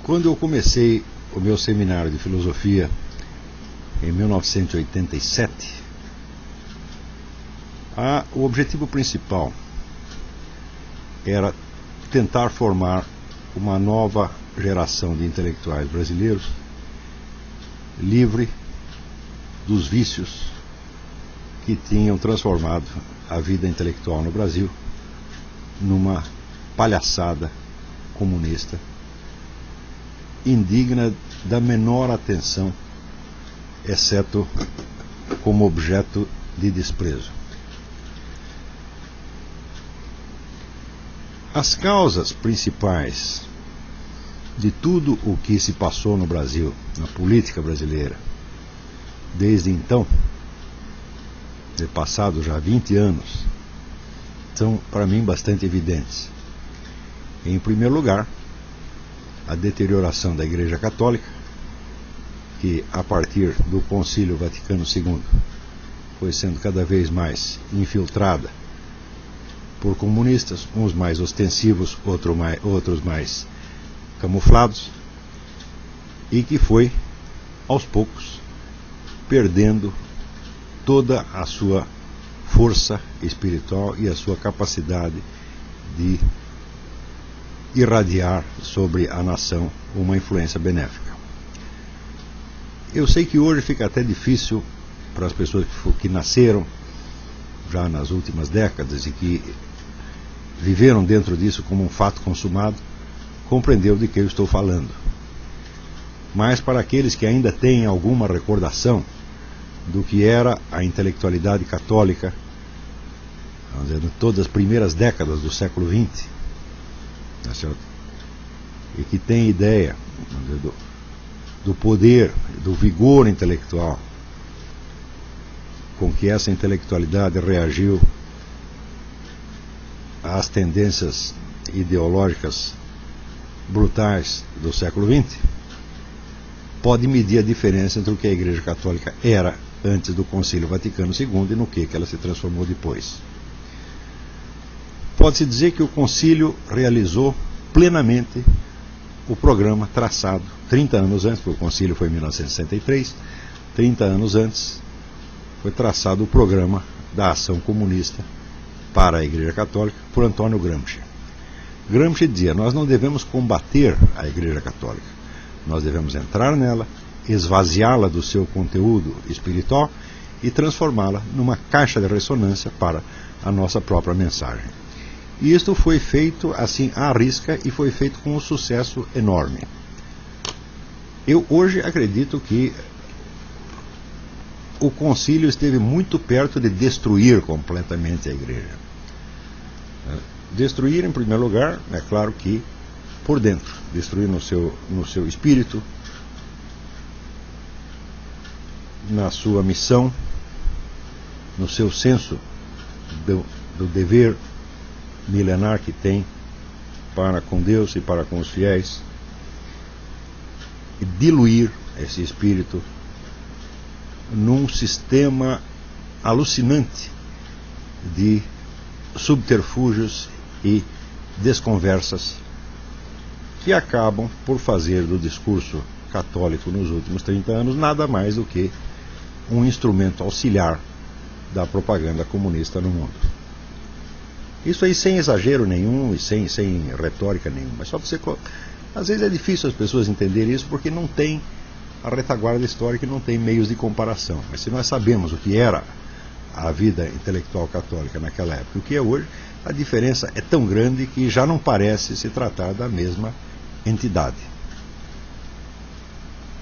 Quando eu comecei o meu seminário de filosofia em 1987, o objetivo principal era tentar formar uma nova geração de intelectuais brasileiros livre dos vícios que tinham transformado a vida intelectual no Brasil numa palhaçada comunista indigna da menor atenção, exceto como objeto de desprezo. As causas principais de tudo o que se passou no Brasil, na política brasileira, desde então, de passado já 20 anos, são para mim bastante evidentes. Em primeiro lugar, a deterioração da Igreja Católica, que a partir do Concílio Vaticano II foi sendo cada vez mais infiltrada por comunistas, uns mais ostensivos, outros mais camuflados, e que foi, aos poucos, perdendo toda a sua força espiritual e a sua capacidade de irradiar sobre a nação uma influência benéfica. Eu sei que hoje fica até difícil para as pessoas que nasceram já nas últimas décadas e que viveram dentro disso como um fato consumado, compreender de que eu estou falando. Mas para aqueles que ainda têm alguma recordação do que era a intelectualidade católica, vamos dizer, todas as primeiras décadas do século XX, e que tem ideia do poder, do vigor intelectual com que essa intelectualidade reagiu às tendências ideológicas brutais do século XX, pode medir a diferença entre o que a Igreja Católica era antes do Concílio Vaticano II e no que ela se transformou depois. Pode-se dizer que o Concílio realizou plenamente o programa traçado 30 anos antes, porque o Concílio foi em 1963, 30 anos antes foi traçado o programa da ação comunista para a Igreja Católica por Antônio Gramsci. Gramsci dizia: nós não devemos combater a Igreja Católica, nós devemos entrar nela, esvaziá-la do seu conteúdo espiritual e transformá-la numa caixa de ressonância para a nossa própria mensagem. E isto foi feito assim à risca e foi feito com um sucesso enorme. Eu hoje acredito que o concílio esteve muito perto de destruir completamente a Igreja. Destruir, em primeiro lugar, é claro que por dentro, destruir no seu espírito, na sua missão, no seu senso do dever milenar que tem para com Deus e para com os fiéis, e diluir esse espírito num sistema alucinante de subterfúgios e desconversas que acabam por fazer do discurso católico nos últimos 30 anos nada mais do que um instrumento auxiliar da propaganda comunista no mundo. Isso aí sem exagero nenhum e sem retórica nenhuma. Mas só você, às vezes é difícil as pessoas entenderem isso porque não tem a retaguarda histórica e não tem meios de comparação. Mas se nós sabemos o que era a vida intelectual católica naquela época e o que é hoje, a diferença é tão grande que já não parece se tratar da mesma entidade.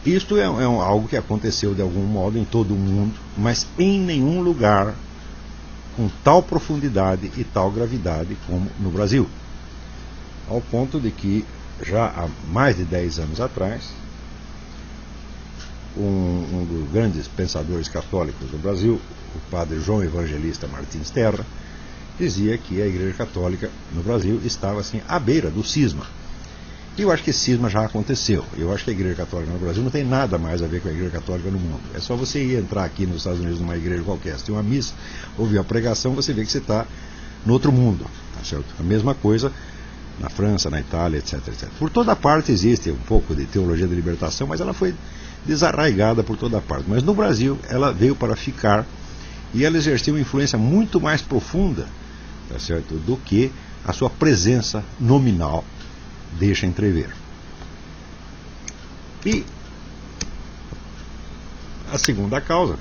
Isto é algo que aconteceu de algum modo em todo o mundo, mas em nenhum lugar com tal profundidade e tal gravidade como no Brasil. Ao ponto de que, já há mais de 10 anos atrás, um dos grandes pensadores católicos do Brasil, o padre João Evangelista Martins Terra, dizia que a Igreja Católica no Brasil estava assim à beira do cisma. E eu acho que esse cisma já aconteceu. Eu acho que a Igreja Católica no Brasil não tem nada mais a ver com a Igreja Católica no mundo. É só você ir entrar aqui nos Estados Unidos numa igreja qualquer, se tem uma missa, ouvir a pregação, você vê que você está no outro mundo. Tá certo? A mesma coisa na França, na Itália, etc, etc. Por toda parte existe um pouco de teologia da libertação, mas ela foi desarraigada por toda parte. Mas no Brasil ela veio para ficar e ela exerceu uma influência muito mais profunda, tá certo, do que a sua presença nominal deixa entrever. E a segunda causa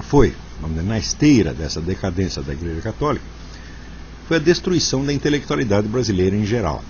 foi, vamos dizer, na esteira dessa decadência da Igreja Católica, foi a destruição da intelectualidade brasileira em geral.